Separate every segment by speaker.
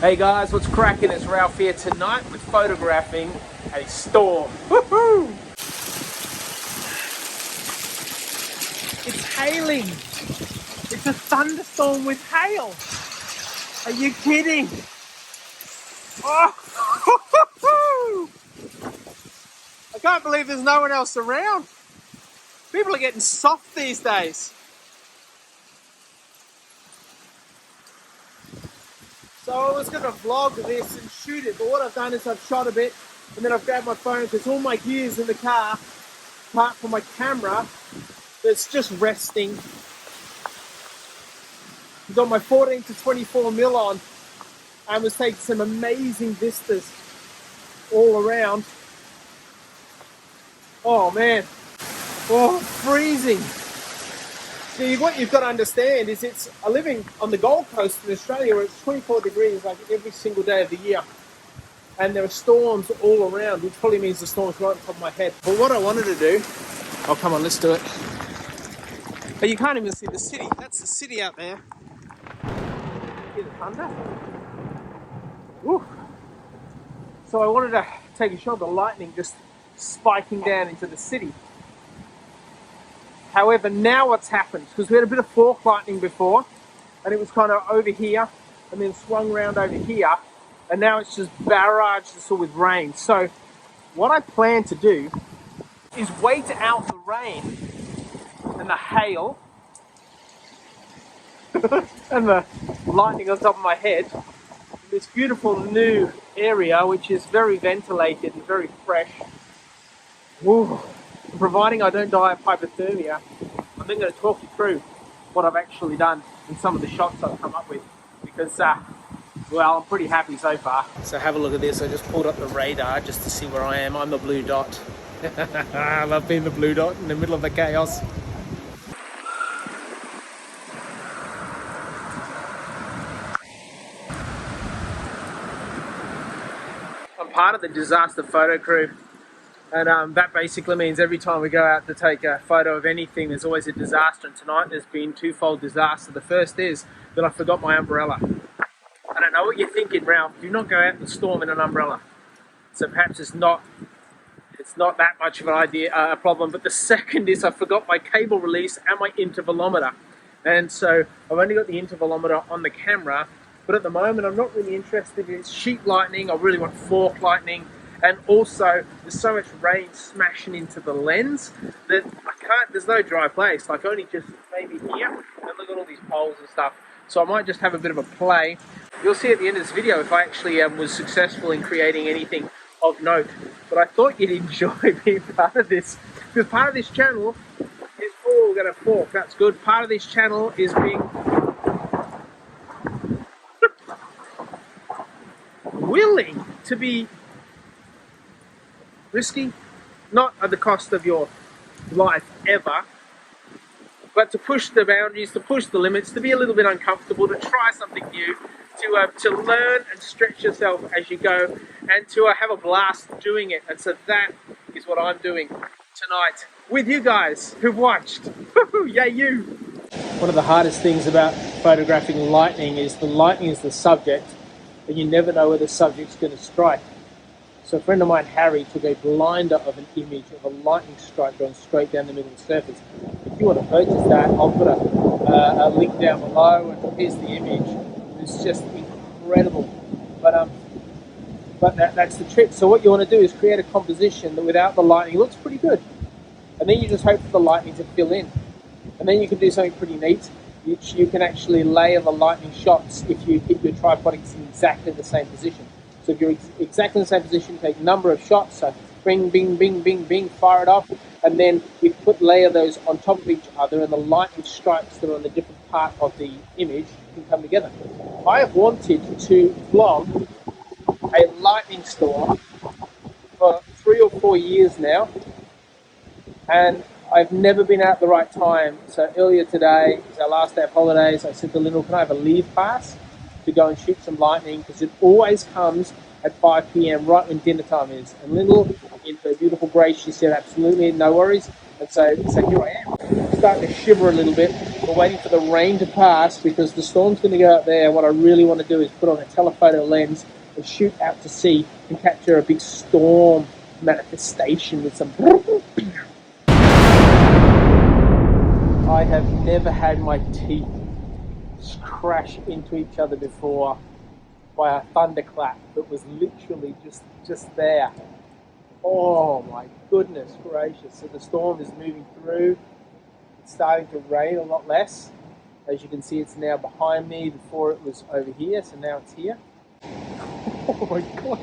Speaker 1: Hey guys, what's cracking? It's Ralph here. Tonight we're photographing a storm. Woohoo! It's hailing. It's a thunderstorm with hail. Are you kidding? Oh! I can't believe there's no one else around. People are getting soft these days. So I was going to vlog this and shoot it, but what I've done is I've shot a bit and then I've grabbed my phone because all my gear's in the car, apart from my camera, that's just resting. I've got my 14 to 24 mil on and was taking some amazing vistas all around. Oh man, oh, freezing. See, what you've got to understand is I live on the Gold Coast in Australia where it's 24 degrees like every single day of the year. And there are storms all around, which probably means the storm's right on top of my head. But what I wanted to do, oh come on, let's do it. But you can't even see the city. That's the city out there. Hear the thunder? Woo. So I wanted to take a shot of the lightning just spiking down into the city. However, now what's happened, because we had a bit of fork lightning before, and it was kind of over here, and then swung around over here, and now it's just barraged us all with rain. So what I plan to do is wait out the rain and the hail and the lightning on top of my head in this beautiful new area, which is very ventilated and very fresh. Woo. Providing I don't die of hypothermia, I'm then going to talk you through what I've actually done and some of the shots I've come up with, because well, I'm pretty happy so far. So have a look at this. I just pulled up the radar just to see where I am. I'm the blue dot. I love being the blue dot in the middle of the chaos. I'm part of the disaster photo crew. And that basically means every time we go out to take a photo of anything, there's always a disaster. And tonight there's been twofold disaster. The first is that I forgot my umbrella. I don't know what you're thinking, Ralph. Do not go out in the storm in an umbrella. So perhaps it's not that much of a problem. But the second is I forgot my cable release and my intervalometer. And so I've only got the intervalometer on the camera. But at the moment, I'm not really interested in sheet lightning. I really want fork lightning. And also, there's so much rain smashing into the lens that there's no dry place, like only just maybe here. And look at all these poles and stuff. So I might just have a bit of a play. You'll see at the end of this video if I actually was successful in creating anything of note. But I thought you'd enjoy being part of this, because part of this channel is, oh, we're going to fork, that's good. Part of this channel is being willing to be risky, not at the cost of your life ever, but to push the boundaries, to push the limits, to be a little bit uncomfortable, to try something new, to learn and stretch yourself as you go, and to have a blast doing it. And so that is what I'm doing tonight with you guys who've watched. Yay you! One of the hardest things about photographing lightning is the lightning is the subject, and you never know where the subject's going to strike. So a friend of mine, Harry, took a blinder of an image of a lightning strike going straight down the middle of the surface. If you want to purchase that, I'll put a link down below, and here's the image. It's just incredible. But that's the trick. So what you want to do is create a composition that without the lightning looks pretty good. And then you just hope for the lightning to fill in. And then you can do something pretty neat. You can actually layer the lightning shots if you keep your tripod in exactly the same position. So if you're exactly in the same position, take a number of shots, so bing, bing, bing, bing, bing, fire it off, and then you layer those on top of each other, and the lightning strikes that are on the different part of the image can come together. I have wanted to vlog a lightning storm for 3 or 4 years now, and I've never been out at the right time. So earlier today, it was our last day of holidays, I said to Lyndall, can I have a leave pass to go and shoot some lightning, because it always comes at 5 p.m. right when dinner time is. And Lyndall, in her beautiful grace, she said, absolutely, no worries. And so here I am. I'm starting to shiver a little bit. We're waiting for the rain to pass because the storm's going to go out there. What I really want to do is put on a telephoto lens and shoot out to sea and capture a big storm manifestation with some... I have never had my teeth crash into each other before by a thunderclap that was literally just there. Oh my goodness gracious. So the storm is moving through. It's starting to rain a lot less. As you can see, it's now behind me. Before it was over here, so now it's here. Oh my gosh.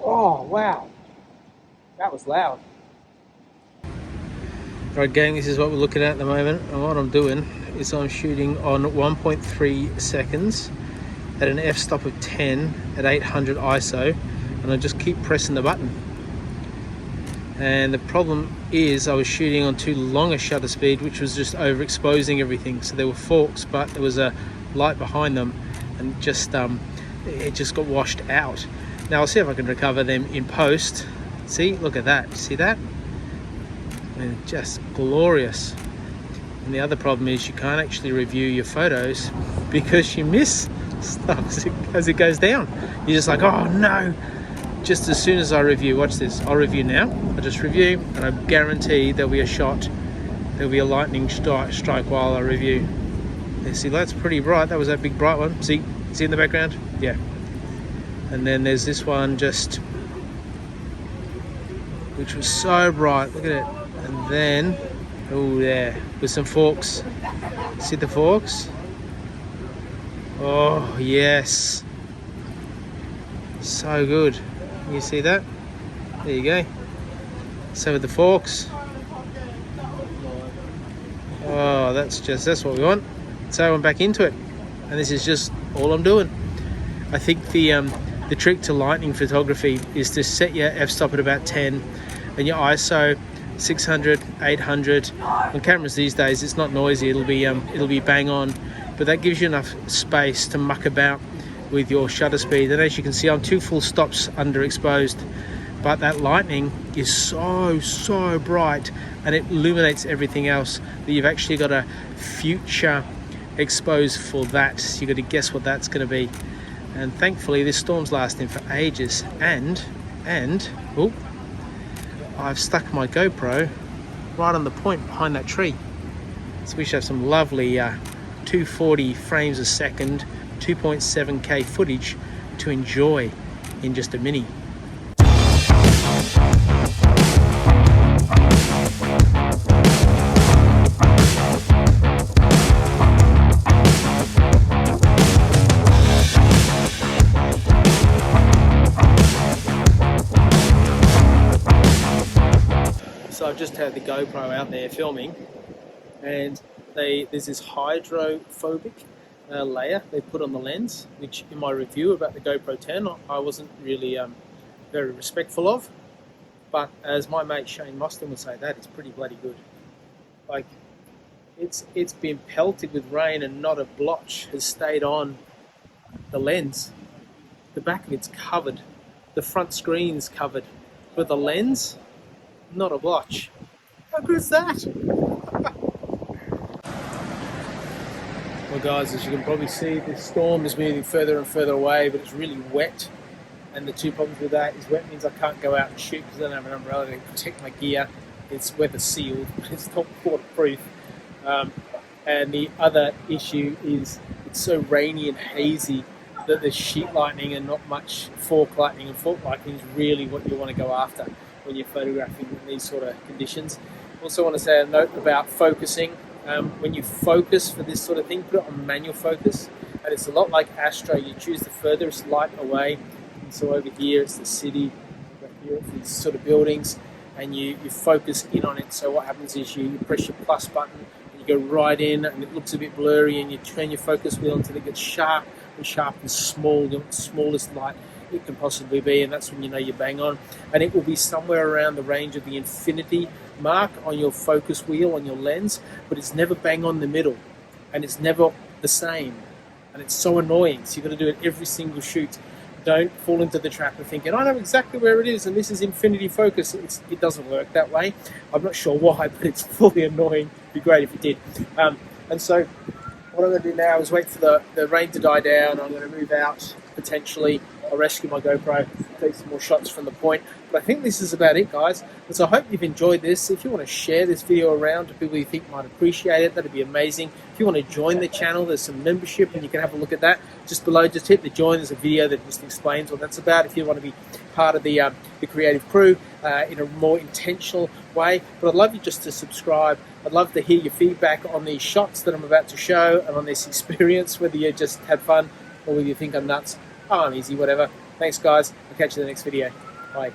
Speaker 1: Oh wow. That was loud. Alright gang, this is what we're looking at the moment, and what I'm doing is I'm shooting on 1.3 seconds at an f-stop of 10 at 800 ISO, and I just keep pressing the button. And the problem is I was shooting on too long a shutter speed, which was just overexposing everything. So there were forks, but there was a light behind them, and it just got washed out. Now I'll see if I can recover them in post. See, look at that, see that? And just glorious. And the other problem is you can't actually review your photos because you miss stuff as it goes down. You're just like, oh no. Just as soon as I review, watch this, I'll review now. I just review, and I guarantee there'll be a shot, there'll be a lightning strike while I review. You see, that's pretty bright. That was that big bright one. See in the background? Yeah. And then there's this one which was so bright. Look at it. And then, oh there, with some forks. See the forks? Oh yes. So good. You see that? There you go. So with the forks. Oh, that's what we want. So I went back into it, and this is just all I'm doing. I think the trick to lightning photography is to set your f-stop at about 10 and your ISO 600, 800. On cameras these days, it's not noisy. It'll be bang on, but that gives you enough space to muck about with your shutter speed. And as you can see, I'm 2 full stops underexposed, but that lightning is so bright, and it illuminates everything else that you've actually got a future expose for that. So you got to guess what that's going to be. And thankfully this storm's lasting for ages, and oh, I've stuck my GoPro right on the point behind that tree, so we should have some lovely 240 frames a second, 2.7K footage to enjoy in just a mini. So I've just had the GoPro out there filming, and there's this hydrophobic layer they put on the lens, which in my review about the GoPro 10 I wasn't really very respectful of, but as my mate Shane Mostyn would say, that it's pretty bloody good. Like, it's been pelted with rain and not a blotch has stayed on the lens. The back of it's covered, the front screen's covered, but the lens, not a blotch. How good is that? Well guys, as you can probably see, the storm is moving further and further away, but it's really wet, and the two problems with that is wet means I can't go out and shoot because I don't have an umbrella to protect my gear. It's weather sealed, but it's not waterproof. And the other issue is it's so rainy and hazy that there's sheet lightning and not much fork lightning, and fork lightning is really what you want to go after when you're photographing in these sort of conditions. Also want to say a note about focusing. When you focus for this sort of thing, put it on manual focus, and it's a lot like Astro. You choose the furthest light away, and so over here it's the city, right here it's these sort of buildings, and you focus in on it. So what happens is you press your plus button, and you go right in, and it looks a bit blurry, and you turn your focus wheel until it gets sharp and small, the smallest light it can possibly be, and that's when you know you're bang on. And it will be somewhere around the range of the infinity mark on your focus wheel on your lens, but it's never bang on the middle, and it's never the same, and it's so annoying. So you've got to do it every single shoot. don't fall into the trap of thinking, I know exactly where it is and this is infinity focus. It doesn't work that way. I'm not sure why, but it's fully annoying. It'd be great if it did. And so what I'm going to do now is wait for the rain to die down. I'm going to move out potentially. I'll rescue my GoPro, take some more shots from the point. But I think this is about it, guys. And so I hope you've enjoyed this. If you want to share this video around to people you think might appreciate it, that'd be amazing. If you want to join the channel, there's some membership and you can have a look at that. Just below, just hit the join. There's a video that just explains what that's about if you want to be part of the creative crew in a more intentional way. But I'd love you just to subscribe. I'd love to hear your feedback on these shots that I'm about to show and on this experience, whether you just had fun or whether you think I'm nuts. Oh, I'm easy, whatever. Thanks, guys. I'll catch you in the next video. Bye.